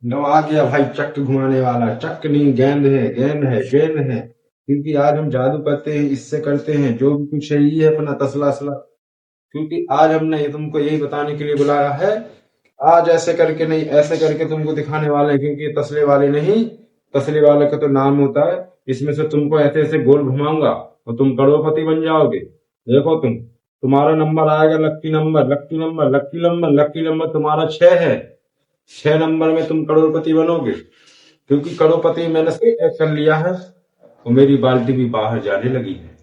लो आ गया भाई चक्र घुमाने वाला। चक्र नहीं, गेंद है, गेंद है, गेंद है। क्योंकि आज हम जादू करते हैं, इससे करते हैं जो भी कुछ है, ये है अपना तसला असला। क्योंकि आज हमने ये तुमको यही बताने के लिए बुलाया है। आज ऐसे करके नहीं, ऐसे करके तुमको दिखाने वाले हैं। क्योंकि ये तसले वाले नहीं, तसले वाले का तो नाम होता है। इसमें से तुमको ऐसे ऐसे गोल घुमाऊंगा और तुम करोड़पति बन जाओगे। देखो तुम्हारा नंबर आएगा, लक्की नंबर, लक्की नंबर, लक्की नंबर, लक्की नंबर तुम्हारा 6 है। 6 नंबर में तुम करोड़पति बनोगे। क्योंकि करोड़पति मैंने तय कर लिया है और मेरी बाल्टी भी बाहर जाने लगी है।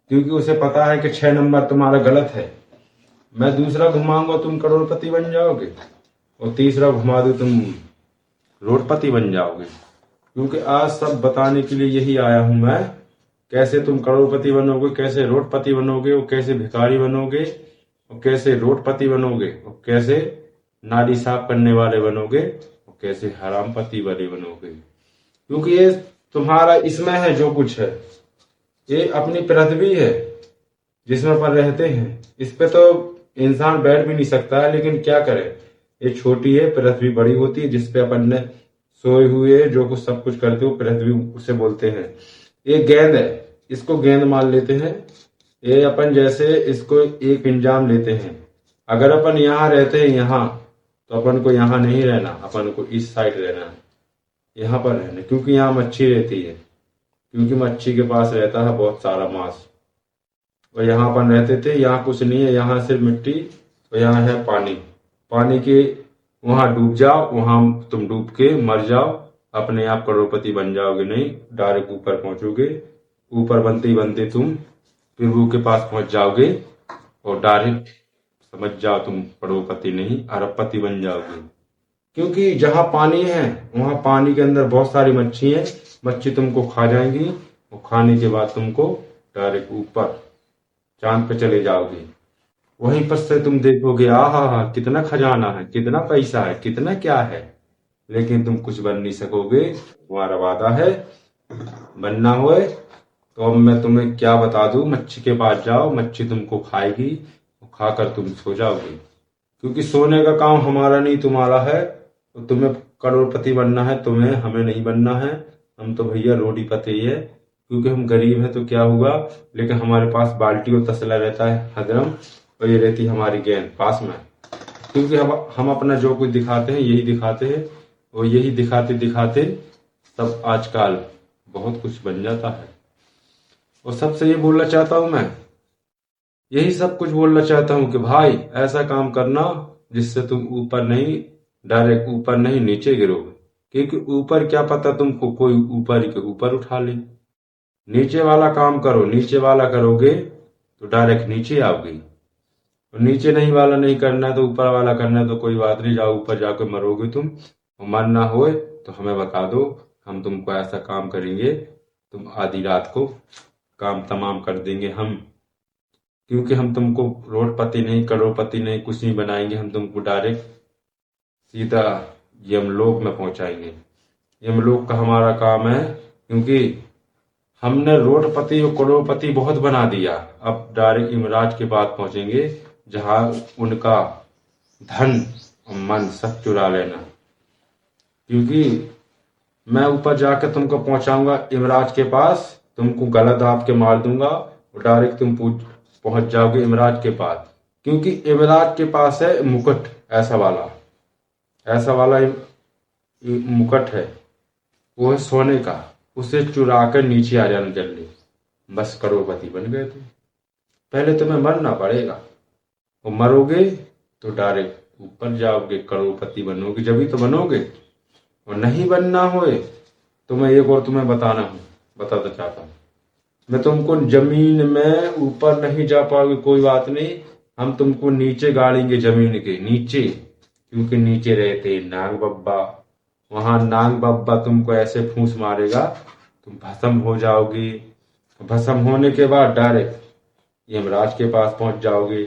क्योंकि उसे पता है कि 6 नंबर तुम्हारा गलत है। मैं दूसरा घुमाऊंगा, तुम करोड़पति बन जाओगे। और तीसरा घुमा दूं, तुम रोडपति बन जाओगे। क्योंकि आज सब बताने के लिए यही आया हूं मैं। कैसे तुम करोड़पति बनोगे, कैसे रोडपति बनोगे, और कैसे भिखारी बनोगे, और कैसे रोडपति बनोगे, और कैसे नाली साफ करने वाले बनोगे, और कैसे हरामपति वाले बनोगे। क्योंकि ये तुम्हारा इसमें है जो कुछ है। ये अपनी पृथ्वी है जिसमें अपन रहते हैं। इस पे तो इंसान बैठ भी नहीं सकता है, लेकिन क्या करे। ये छोटी है, पृथ्वी बड़ी होती है। जिसपे अपन ने सोए हुए जो कुछ सब कुछ करते हो, पृथ्वी उसे बोलते हैं। ये गेंद है, इसको गेंद मान लेते हैं। ये अपन जैसे इसको एक इंजाम लेते हैं। अगर अपन यहाँ रहते हैं यहाँ, तो अपन को यहाँ नहीं रहना, अपन को इस साइड रहना है, यहाँ पर रहना। क्योंकि यहाँ मच्छी रहती है। क्योंकि मच्छी के पास रहता है बहुत सारा मांस। और यहाँ अपन रहते थे, यहाँ कुछ नहीं है, यहाँ सिर्फ मिट्टी और यहाँ है पानी। पानी के वहां डूब जाओ, वहां तुम डूब के मर जाओ, अपने आप करोड़पति बन जाओगे नहीं, डायरेक्ट ऊपर पहुंचोगे। ऊपर बनते ही बनते तुम प्रभु के पास पहुंच जाओगे और डायरेक्ट समझ जाओ तुम करोड़पति नहीं, अरबपति बन जाओगे। क्योंकि जहां पानी है वहां पानी के अंदर बहुत सारी मच्छी है। मच्छी तुमको खा जाएंगी और खाने के बाद तुमको डायरेक्ट ऊपर चांद पे चले जाओगे। वहीं पर से तुम देखोगे, आ हा कितना खजाना है, कितना पैसा है, कितना क्या है। लेकिन तुम कुछ बन नहीं सकोगे। तुम्हारा वादा है बनना होए तो अब मैं तुम्हें क्या बता दूं। मच्छी के पास जाओ, मच्छी तुमको खाएगी और खाकर तुम सो जाओगे। क्योंकि सोने का काम हमारा नहीं तुम्हारा है। तो तुम्हें करोड़पति बनना है, तुम्हें हमें नहीं बनना है। हम तो भैया रोडीपति ही है। क्योंकि हम गरीब हैं तो क्या हुआ, लेकिन हमारे पास बाल्टी और तसला रहता है हजरम, और ये रहती हमारी गेंद पास में। क्योंकि हम अपना जो कुछ दिखाते हैं यही दिखाते हैं, और यही दिखाते दिखाते सब आजकल बहुत कुछ बन जाता है। और सबसे ये बोलना चाहता हूं मैं, यही सब कुछ बोलना चाहता हूं कि भाई ऐसा काम करना जिससे तुम ऊपर नहीं, डायरेक्ट ऊपर नहीं नीचे गिरोगे। क्योंकि ऊपर क्या पता तुमको कोई ऊपर ही के ऊपर उठा ले। नीचे वाला काम करो, नीचे वाला करोगे तो डायरेक्ट नीचे आओगे। और नीचे नहीं वाला नहीं करना है तो ऊपर वाला करना है तो कोई बात नहीं, जाओ ऊपर जाकर मरोगे तुम। और मरना होए तो हमें बता दो, हम तुमको ऐसा काम करेंगे, तुम आधी रात को काम तमाम कर देंगे हम। क्योंकि हम तुमको रोडपति नहीं, करोड़पति नहीं, कुछ नहीं बनाएंगे। हम तुमको डायरेक्ट सीधा यमलोक में पहुंचाएंगे। यमलोक का हमारा काम है। क्योंकि हमने रोडपति और करोड़पति बहुत बना दिया। अब डायरेक्ट यमराज के पास पहुंचेंगे, जहां उनका धन और मन सब चुरा लेना। क्योंकि मैं ऊपर जाकर तुमको पहुंचाऊंगा यमराज के पास, तुमको गला दाब के मार दूंगा और डायरेक्ट तुम पहुंच जाओगे यमराज के पास। क्योंकि यमराज के पास है मुकुट, ऐसा वाला मुकुट है, वो है सोने का। उसे चुरा कर नीचे आ जाना जल्दी, बस करोड़पति बन गए तुम। पहले तुम्हें मरना पड़ेगा, और मरोगे तो डायरेक्ट ऊपर जाओगे, करोड़पति बनोगे, जब भी तो बनोगे। और नहीं बनना होए तो मैं एक और तुम्हें बताता चाहता हूँ। मैं तुमको जमीन में ऊपर नहीं जा पाओगे, कोई बात नहीं, हम तुमको नीचे गाड़ेंगे, जमीन के नीचे। क्योंकि नीचे रहते नाग बब्बा। वहां नाग बब्बा तुमको ऐसे फूंस मारेगा, तुम भस्म हो जाओगे। भस्म होने के बाद डायरेक्ट यमराज के पास पहुंच जाओगे।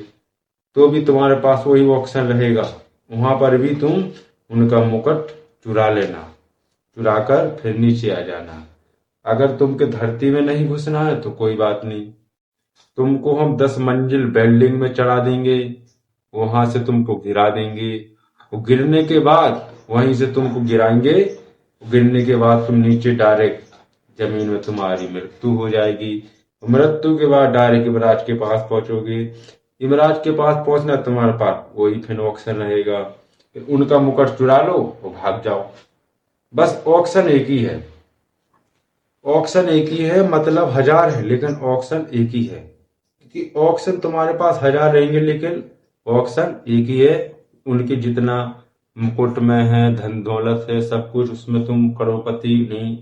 तो भी तुम्हारे पास वही ऑप्शन रहेगा, वहां पर भी तुम उनका मुकुट चुरा लेना, चुरा कर फिर नीचे आ जाना। अगर तुमके धरती में नहीं घुसना है तो कोई बात नहीं, तुमको हम 10 मंजिल बिल्डिंग में चढ़ा देंगे, वहां से तुमको गिरा देंगे। और गिरने के बाद वहीं से तुमको गिराएंगे। गिरने के बाद तुम नीचे डायरेक्ट जमीन में तुम्हारी मृत्यु हो जाएगी। मृत्यु के बाद डायरेक्ट यमराज के पास पहुंचोगे। यमराज के पास पहुंचना तुम्हारे पास वही फिर ऑप्शन रहेगा, फिर उनका मुकुट चुरा लो और भाग जाओ। बस ऑप्शन एक ही है, ऑप्शन एक ही है, मतलब 1000 है लेकिन ऑप्शन एक ही है। क्योंकि ऑप्शन तुम्हारे पास 1000 रहेंगे लेकिन ऑप्शन एक ही है। उनके जितना मुकुट में है, धन दौलत है, सब कुछ, उसमें तुम करोड़पति नहीं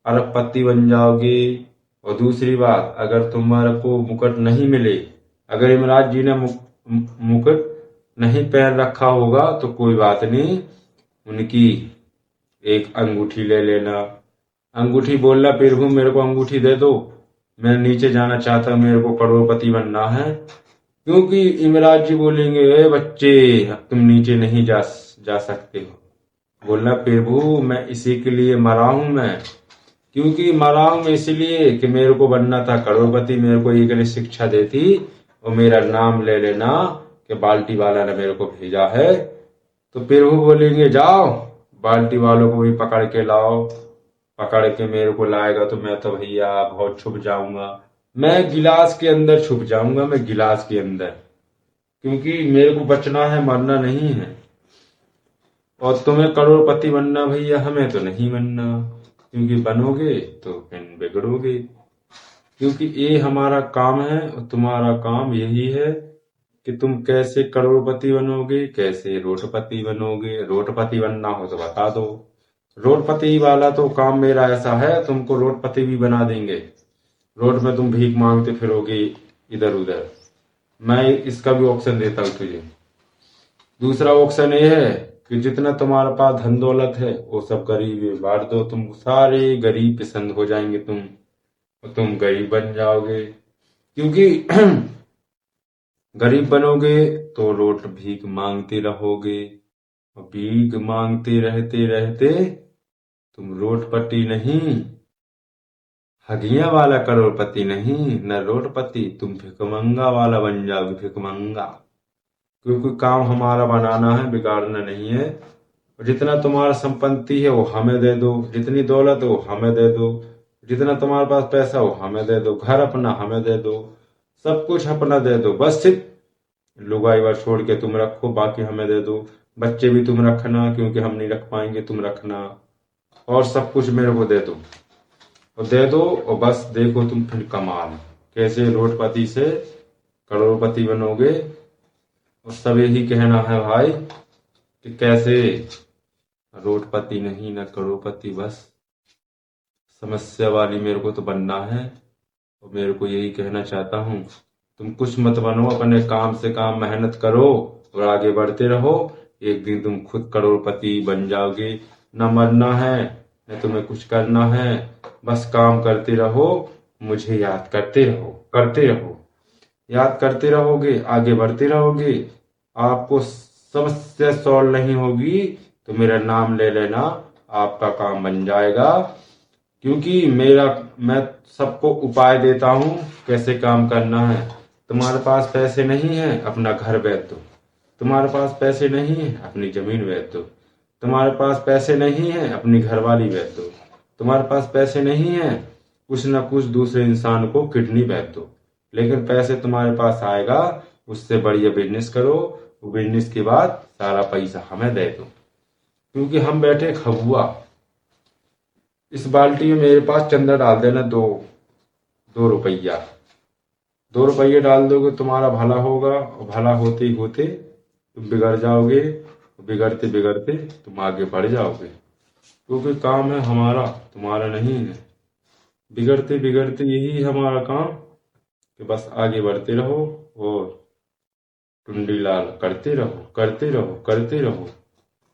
अरबपति बन जाओगे। और दूसरी बात, अगर तुम्हारे को मुकुट नहीं मिले, अगर यमराज जी ने मुकुट नहीं पहन रखा होगा तो कोई बात नहीं, उनकी एक अंगूठी ले लेना। अंगूठी बोलना, प्रभु मेरे को अंगूठी दे दो, मैं नीचे जाना चाहता हूं, मेरे को करोड़पति बनना है। क्योंकि यमराज जी बोलेंगे, ए बच्चे अब तुम नीचे नहीं जा सकते हो। बोलना, प्रभु मैं इसी के लिए मरा हूं, मैं क्योंकि मरा हूं मैं इसलिए कि मेरे को बनना था करोड़पति। मेरे को एक ने शिक्षा देती और मेरा नाम ले लेना कि बाल्टी वाला ने मेरे को भेजा है। तो प्रभु बोलेंगे, जाओ बाल्टी वालों को भी पकड़ के लाओ। पकड़ के मेरे को लाएगा तो मैं तो भैया बहुत छुप जाऊंगा, मैं गिलास के अंदर छुप जाऊंगा, मैं गिलास के अंदर, क्योंकि मेरे को बचना है, मरना नहीं है। और तुम्हें करोड़पति बनना भैया, हमें तो नहीं बनना, क्योंकि बनोगे तो फिर बिगड़ोगे। क्योंकि ये हमारा काम है और तुम्हारा काम यही है कि तुम कैसे करोड़पति बनोगे, कैसे रोडपति बनोगे। रोडपति बनना हो तो बता दो, रोडपति वाला तो काम मेरा ऐसा है, तुमको रोडपति भी बना देंगे। रोड में तुम भीख मांगते फिरोगे इधर उधर। मैं इसका भी ऑप्शन देता हूँ तुझे। दूसरा ऑप्शन ये है कि जितना तुम्हारे पास धन दौलत है वो सब गरीब बांट दो, तुम सारे गरीब पसंद हो जाएंगे, तुम गरीब बन जाओगे। क्योंकि गरीब बनोगे तो रोड भीख मांगते रहोगे, और भीख मांगते रहते रहते तुम रोडपति नहीं, हगिया वाला करोड़पति नहीं, न रोडपति, तुम भिकमंगा वाला बन जाओगे, भिकमंगा। क्योंकि काम हमारा बनाना है, बिगाड़ना नहीं है। और जितना तुम्हारा संपत्ति है वो हमें दे दो, जितनी दौलत है वो हमें दे दो, जितना तुम्हारे पास पैसा वो हमें दे दो, घर अपना हमें दे दो, सब कुछ अपना दे दो। बस सिर्फ लुगाई वर छोड़ के तुम रखो, बाकी हमें दे दो। बच्चे भी तुम रखना, क्योंकि हम नहीं रख पाएंगे, तुम रखना। और सब कुछ मेरे को दे दो, और दे दो, और बस देखो तुम फिर कमाल कैसे रोडपति से करोड़पति बनोगे। और सब यही कहना है भाई कि कैसे रोडपति नहीं न करोड़पति, बस समस्या वाली मेरे को तो बनना है। और मेरे को यही कहना चाहता हूँ, तुम कुछ मत बनो, अपने काम से काम मेहनत करो और आगे बढ़ते रहो। एक दिन तुम खुद करोड़पति बन जाओगे। न मरना है न तुम्हें कुछ करना है, बस काम करते रहो, मुझे याद करते रहो, करते रहो। याद करते रहोगे, आगे बढ़ते रहोगे, आपको समस्या सॉल्व नहीं होगी तो मेरा नाम ले लेना, आपका काम बन जाएगा। क्योंकि मैं सबको उपाय देता हूँ कैसे काम करना है। तुम्हारे पास पैसे नहीं है, अपना घर बेच दो। तुम्हारे पास पैसे नहीं है, अपनी जमीन बेच दो। तुम्हारे पास पैसे नहीं है, अपनी घरवाली बेच दो। तुम्हारे पास पैसे नहीं है, कुछ ना कुछ दूसरे इंसान को किडनी बेच दो। लेकिन पैसे तुम्हारे पास आएगा, उससे बढ़िया बिजनेस करो, वो बिजनेस के बाद सारा पैसा हमें दे दो। क्योंकि हम बैठे खबुआ। इस बाल्टी में मेरे पास चंदा डाल देना, 2 रुपया। 2 रुपये डाल दोगे, तुम्हारा भला होगा, और भला होते ही होते तुम बिगड़ जाओगे, बिगड़ते बिगड़ते तुम आगे बढ़ जाओगे। क्योंकि काम है हमारा, तुम्हारा नहीं है। बिगड़ते बिगड़ते यही हमारा काम कि बस आगे बढ़ते रहो और टुंडी लाल करते रहो, करते रहो, करते रहो।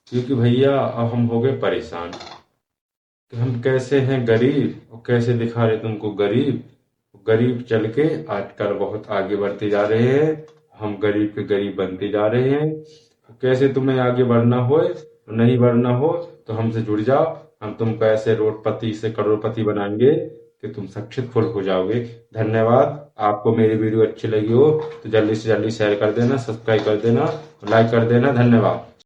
क्योंकि भैया अब हम हो गए परेशान कि हम कैसे हैं गरीब और कैसे दिखा रहे तुमको गरीब। गरीब चल के आजकल बहुत आगे बढ़ते जा रहे हैं, हम गरीब के गरीब बनते जा रहे हैं। कैसे तुम्हें आगे बढ़ना हो, नहीं बढ़ना हो तो हमसे जुड़ जाओ, हम तुमको ऐसे रोडपति से करोड़पति बनाएंगे कि तुम सक्सेसफुल हो जाओगे। धन्यवाद। आपको मेरी वीडियो अच्छी लगी हो तो जल्दी से जल्दी शेयर कर देना, सब्सक्राइब कर देना, लाइक कर देना। धन्यवाद।